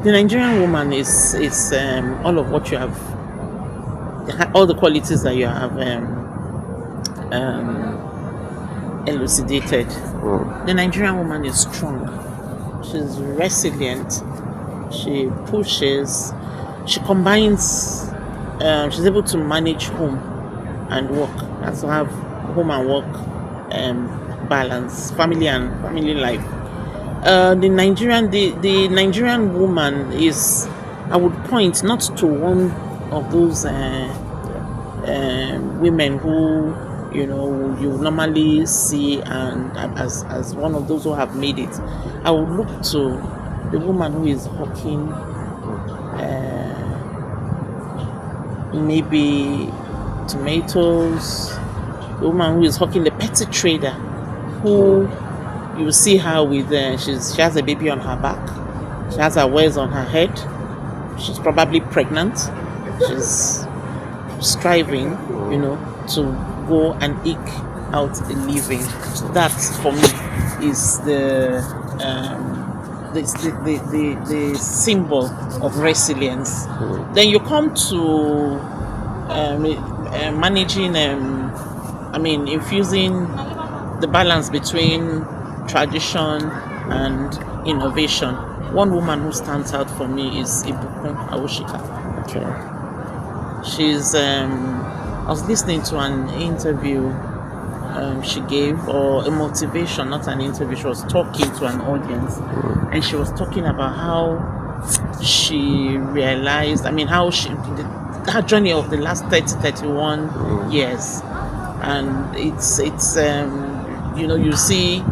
The Nigerian woman is all of what you have, all the qualities that you have elucidated. The Nigerian woman is strong. She's resilient. She pushes. She combines. She's able to manage home and work. Has to have home and work balance, family life. The Nigerian woman is, I would point not to one of those women who you normally see and as one of those who have made it. I would look to the woman who is hawking maybe tomatoes, the woman who is hawking, the petty trader who you see her with she has a baby on her back, she has her wares on her head, she's probably pregnant, she's striving to go and eke out a living. That for me is the symbol of resilience. Then you come to managing infusing the balance between tradition and innovation. One woman who stands out for me is Ibukun Awosika. Okay. She's I was listening to an interview she gave, or a motivation, not an interview. She was talking to an audience, and she was talking about how she realized, how her journey of the last 31 years, and it's you see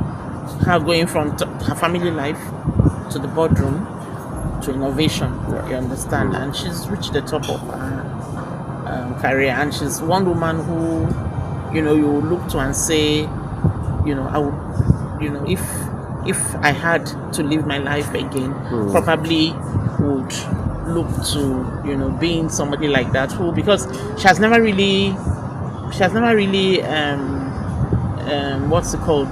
her going from her family life to the boardroom to innovation. You understand, and she's reached the top of her career, and she's one woman who you look to and say, I would, if I had to live my life again, probably would look to being somebody like that, who, because she has never really what's it called,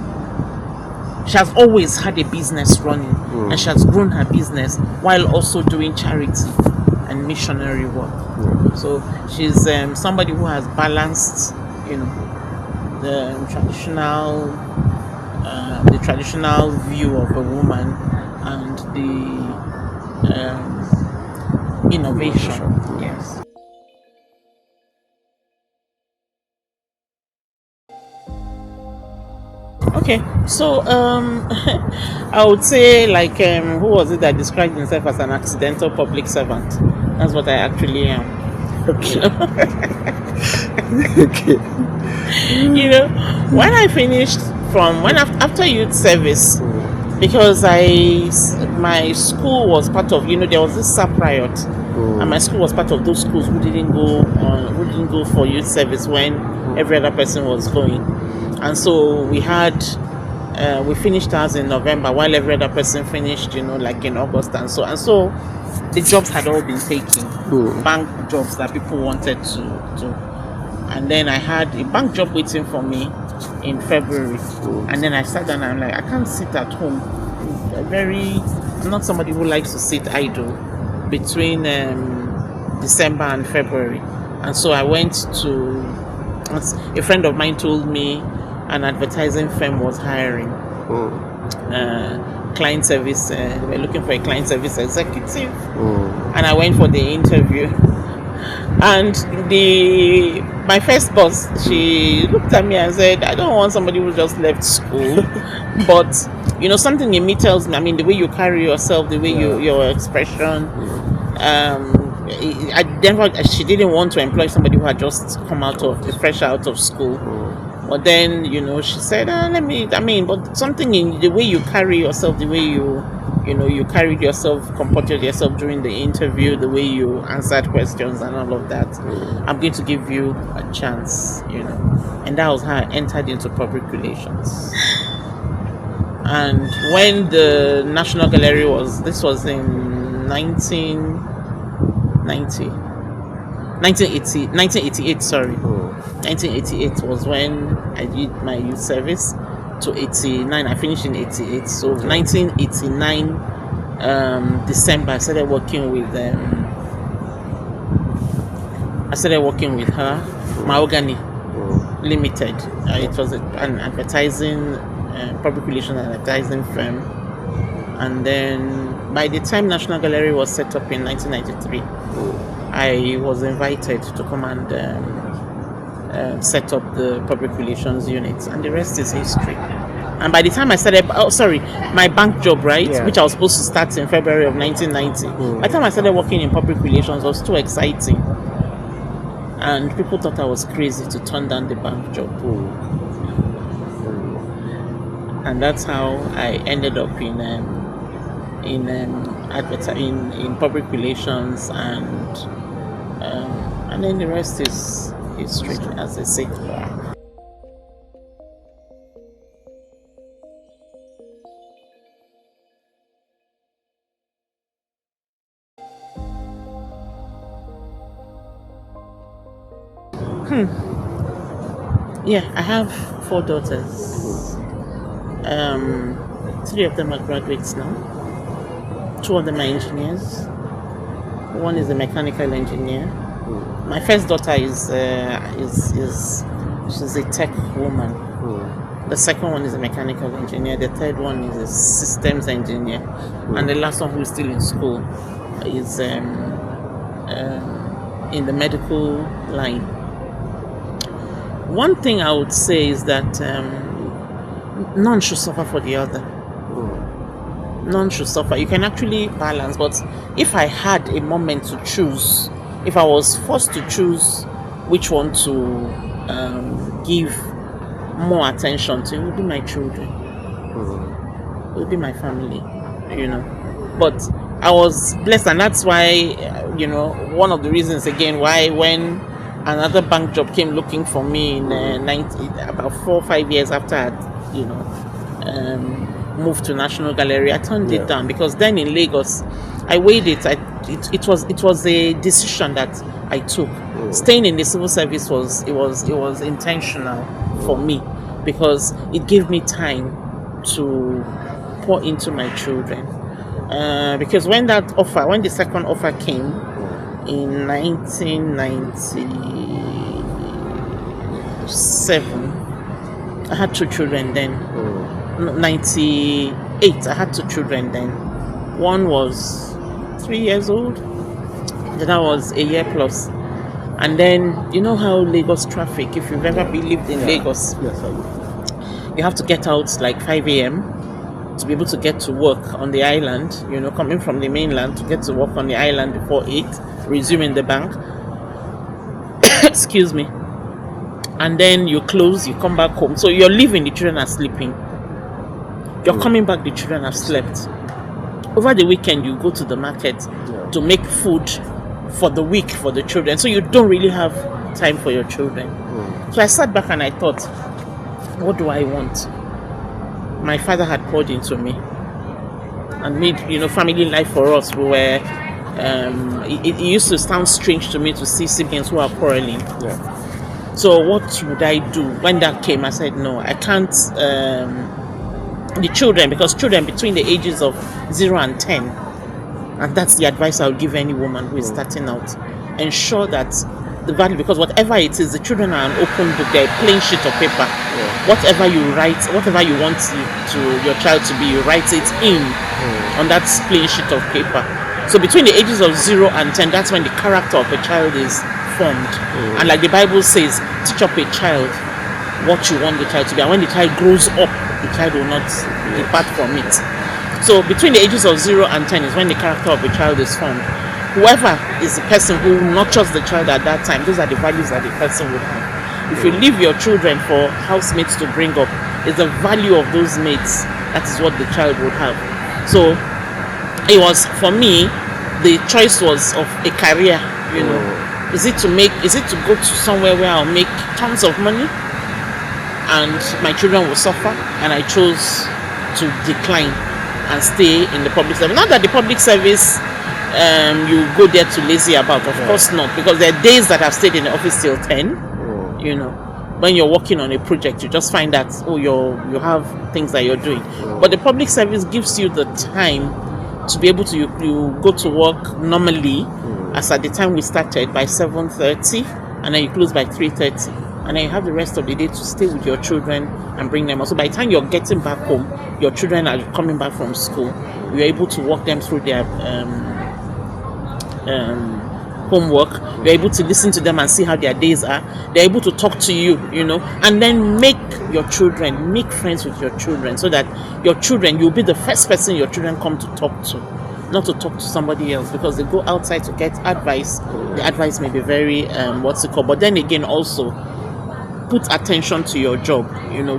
she has always had a business running, and she has grown her business while also doing charity and missionary work. So she's somebody who has balanced the traditional view of a woman and the innovation. Yes. Okay, so I would say, like, who was it that described himself as an accidental public servant? That's what I actually am. Okay. Okay. When I finished after youth service, because my school was part of, there was this SAP riot, and my school was part of those schools who didn't go for youth service when every other person was going. And so we finished ours in November while every other person finished, like in August and so. And so the jobs had all been taken, bank jobs that people wanted to do. And then I had a bank job waiting for me in February. And then I sat down and I'm like, I can't sit at home. I'm not somebody who likes to sit idle between December and February. And so I went to, a friend of mine told me an advertising firm was hiring client service. They were looking for a client service executive, and I went for the interview. And my first boss, she looked at me and said, "I don't want somebody who just left school, but something in me tells me. The way you carry yourself, the way your expression." She didn't want to employ somebody who had just come fresh out of school. But then, she said, but something in the way you carry yourself, the way you carried yourself, comported yourself during the interview, the way you answered questions and all of that, I'm going to give you a chance, And that was how I entered into public relations. And when the National Gallery this was in 1988, sorry. 1988 was when I did my youth service to 89. I finished in 88. So 1989 December, I started working with her, Mahogany Limited. It was an advertising, public relations and advertising firm. And then by the time National Gallery was set up in 1993, I was invited to come and set up the public relations unit, and the rest is history. And by the time I started, my bank job, right, which I was supposed to start in February of 1990, by the time I started working in public relations, it was too exciting. And people thought I was crazy to turn down the bank job. And that's how I ended up in public relations, and then the rest is history, as I say. Yeah, I have 4 daughters. 3 of them are graduates now. 2 of them are engineers. One is a mechanical engineer. My first daughter is she's a tech woman. The second one is a mechanical engineer. The third one is a systems engineer, and the last one, who is still in school, is in the medical line. One thing I would say is that none should suffer for the other. None should suffer. You can actually balance, but if I had a moment to choose, if I was forced to choose which one to give more attention to, it would be my children. It would be my family, But I was blessed, and that's why, one of the reasons again why when another bank job came looking for me in about 4 or 5 years after I had, moved to National Gallery, I turned it down, because then in Lagos, I weighed it. It was a decision that I took. Staying in the civil service was intentional for me, because it gave me time to pour into my children. Because when the second offer came in 1997, I had 2 children then. 98, I had 2 children then. One was 3 years old, the other was a year plus. And then, you know how Lagos traffic, if you've ever lived in Lagos, yes, I do. You have to get out like 5 a.m. to be able to get to work on the island, coming from the mainland to get to work on the island before 8, resuming the bank. Excuse me. And then you close, you come back home. So you're leaving, the children are sleeping. You're coming back, the children have slept. Over the weekend, you go to the market to make food for the week for the children. So you don't really have time for your children. So I sat back and I thought, what do I want? My father had poured into me and made, family life for us. We were, it used to sound strange to me to see siblings who are quarreling. Yeah. So what would I do? When that came, I said, no, I can't. The children, because children between the ages of 0 and 10, and that's the advice I would give any woman who is starting out, ensure that the value, because whatever it is, the children are an open book, they're a plain sheet of paper. Whatever you write, whatever you want your child to be, you write it in on that plain sheet of paper. So between the ages of 0 and 10, that's when the character of a child is formed. And like the Bible says, teach up a child what you want the child to be, and when the child grows up, the child will not depart from it. So between the ages of 0 and 10 is when the character of a child is formed. Whoever is the person who nurtures the child at that time, those are the values that the person would have. If you leave your children for housemates to bring up, it's the value of those mates, that is what the child would have. So it was, for me, the choice was of a career, Is it to go to somewhere where I'll make tons of money and my children will suffer? And I chose to decline and stay in the public service. Not that the public service you go there to lazy about, of course not, because there are days that I've stayed in the office till 10. When you're working on a project, you just find that you have things that you're doing. But the public service gives you the time to be able to you go to work normally, as at the time we started by 7:30, and then you close by 3:30, and then you have the rest of the day to stay with your children and bring them. Also, by the time you're getting back home, your children are coming back from school. You're able to walk them through their homework. You're able to listen to them and see how their days are. They're able to talk to you, and then make friends with your children, so that your children, you'll be the first person your children come to talk to, not to talk to somebody else, because they go outside to get advice. The advice may be very but then again, also put attention to your job.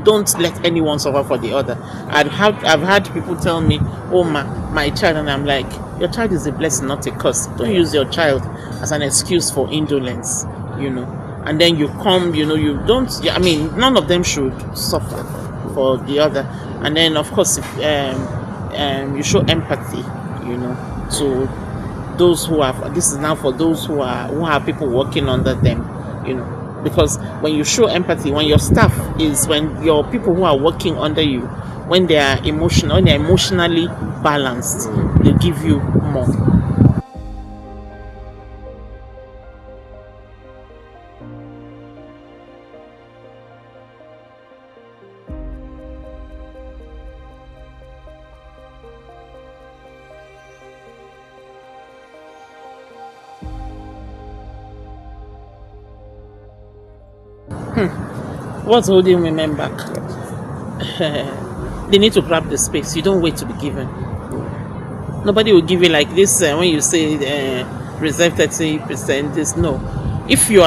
Don't let anyone suffer for the other. I've had people tell me, oh, my child, and I'm like, your child is a blessing, not a curse. Don't use your child as an excuse for indolence. And then you come, you don't, none of them should suffer for the other. And then, of course, if you show empathy, to those who have, this is now for those who have people working under them, because when you show empathy, when your people who are working under you, when they are emotionally balanced, they give you more. What's holding women back? They need to grab the space. You don't wait to be given. Nobody will give you like this when you say reserve 30%. This, no. If you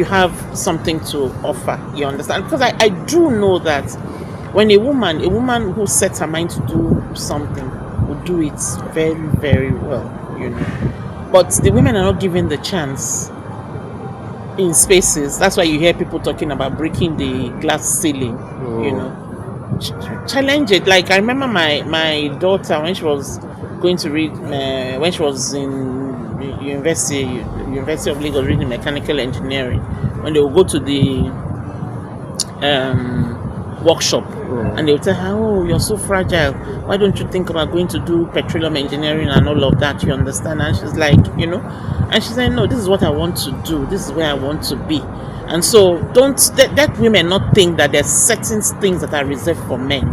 have something to offer, you understand. Because I do know that when a woman who sets her mind to do something will do it very, very well. But the women are not given the chance in spaces. That's why you hear people talking about breaking the glass ceiling. Challenge it. Like, I remember my daughter, when she was going to read, when she was in University of Lagos reading mechanical engineering, when they would go to the workshop, and they would tell her, oh, you're so fragile, why don't you think about going to do petroleum engineering and all of that, you understand? And she's like, and she said, no, this is what I want to do, this is where I want to be. And so don't let women not think that there's certain things that are reserved for men,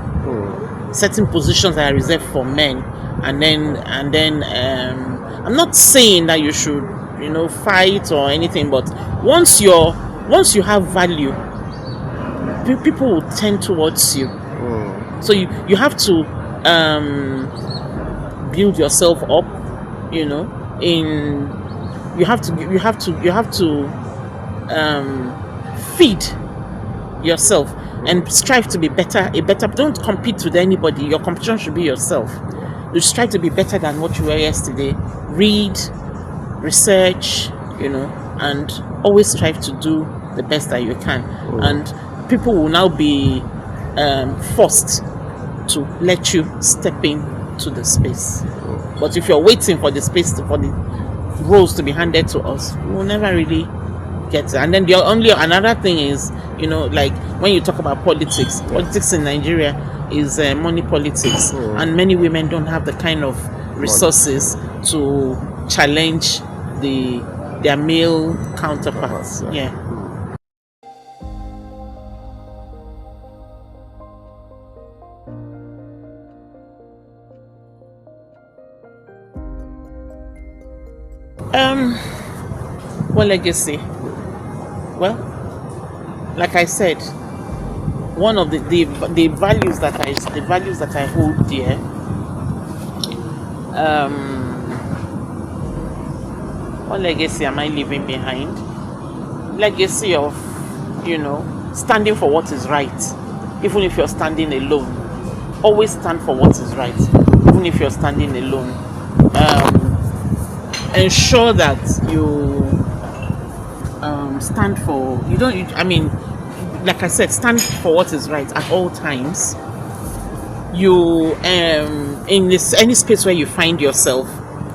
certain positions that are reserved for men, and then I'm not saying that you should fight or anything, but once you have value, people will tend towards you. So you have to build yourself up, you have to feed yourself and strive to be better. Don't compete with anybody. Your competition should be yourself. You strive to be better than what you were yesterday. Read, research, and always strive to do the best that you can. And people will now be forced to let you step into the space. But if you're waiting for the space for the roles to be handed to us, we will never really get it. And then another thing is, like when you talk about politics in Nigeria is money politics, and many women don't have the kind of resources to challenge their male counterparts. Yeah. What legacy? Well, like I said, one of the values that I hold dear, what legacy am I leaving behind? Legacy of, standing for what is right, even if you're standing alone. Always stand for what is right, even if you're standing alone. Ensure that you stand for, like I said, stand for what is right at all times. You in any space where you find yourself,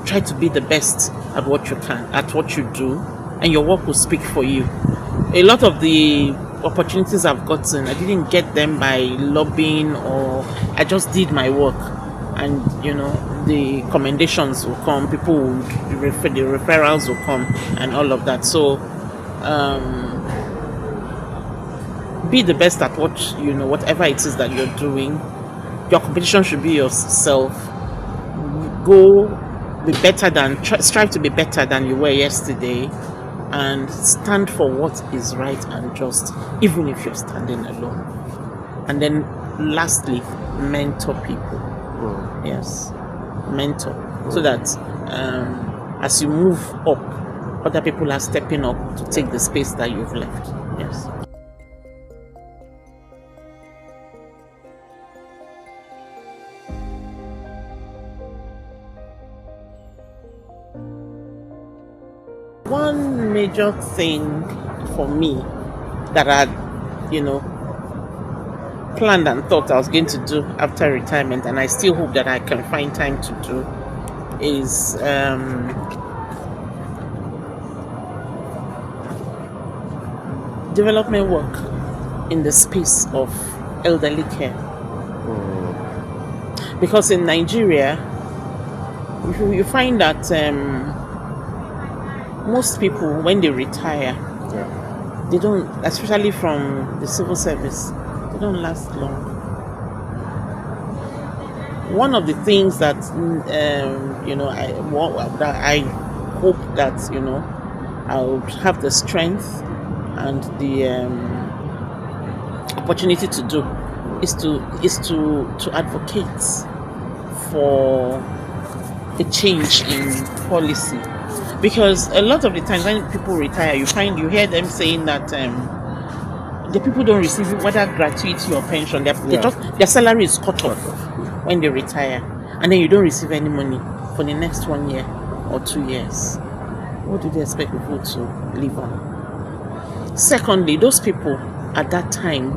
try to be the best at what you can, at what you do, and your work will speak for you. A lot of the opportunities I've gotten, I didn't get them by lobbying, or I just did my work, and the commendations will come, people will refer, the referrals will come, and all of that. So be the best at what whatever it is that you're doing. Your competition should be yourself. Go be better than strive to be better than you were yesterday, and stand for what is right and just, even if you're standing alone. And then lastly, mentor people. Yes, mentor, so that as you move up, other people are stepping up to take the space that you've left. Yes. One major thing for me that I planned and thought I was going to do after retirement, and I still hope that I can find time to do, is development work in the space of elderly care. Because in Nigeria, you find that most people, when they retire, they don't, especially from the civil service, they don't last long. One of the things that I hope that I would have the strength and the opportunity to do is to advocate for a change in policy. Because a lot of the times when people retire, you hear them saying that the people don't receive whether gratuity or pension. Their salary is cut off when they retire, and then you don't receive any money for the next 1 year or 2 years. What do they expect people to live on? Secondly, those people at that time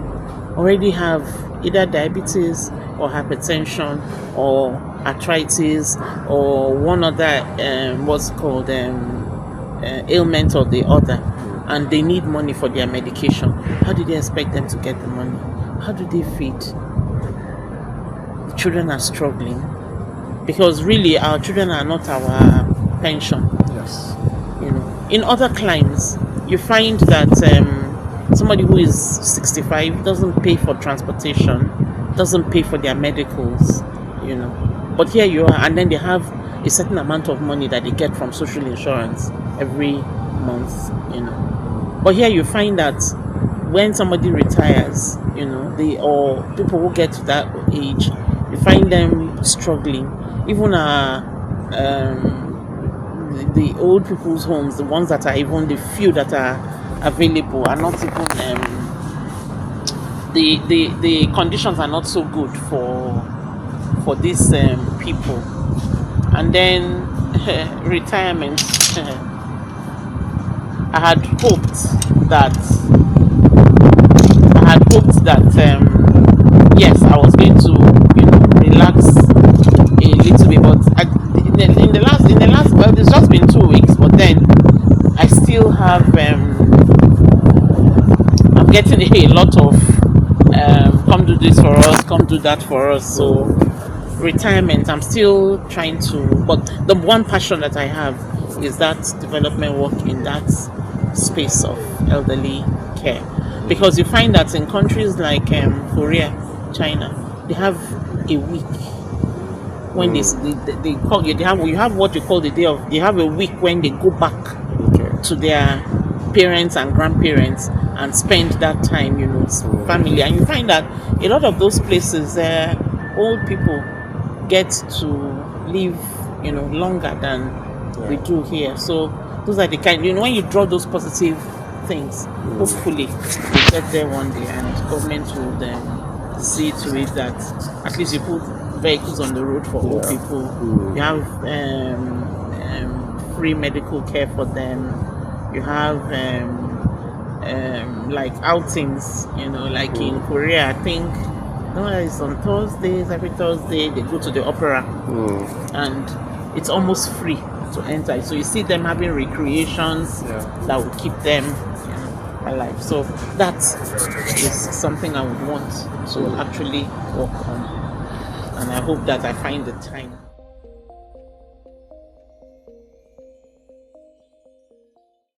already have either diabetes or hypertension or arthritis or one other what's called ailment or the other, and they need money for their medication. How do they expect them to get the money? How do they feed? The children are struggling, because really our children are not our pension. Yes. In other climes, you find that somebody who is 65 doesn't pay for transportation, doesn't pay for their medicals, But here you are, and then they have a certain amount of money that they get from social insurance every month, But here you find that when somebody retires, or people who get to that age, you find them struggling. Even the old people's homes, the ones that are even the few that are available, are not even the conditions are not so good for these people. And then retirement. I had hoped that yes, I was going to relax a little bit, but in the last well, it's just been 2 weeks, but then I still have I'm getting a lot of come do this for us, come do that for us. So retirement, I'm still trying to, but the one passion that I have is that development work in that space of elderly care. Because you find that in countries like Korea, China, they have a week when they call you. You have what you call the day of. They have a week when they go back to their parents and grandparents and spend that time, family. And you find that a lot of those places, old people get to live, longer than we do here. So those are the kind, when you draw those positive things, hopefully we get there one day, and government will see to it that at least you put vehicles on the road for old people. You have free medical care for them. You have like outings, like in Korea, I think it's on Thursdays. Every Thursday they go to the opera, and it's almost free to enter. So you see them having recreations that will keep them alive. So that is something I would want to actually work on, and I hope that I find the time.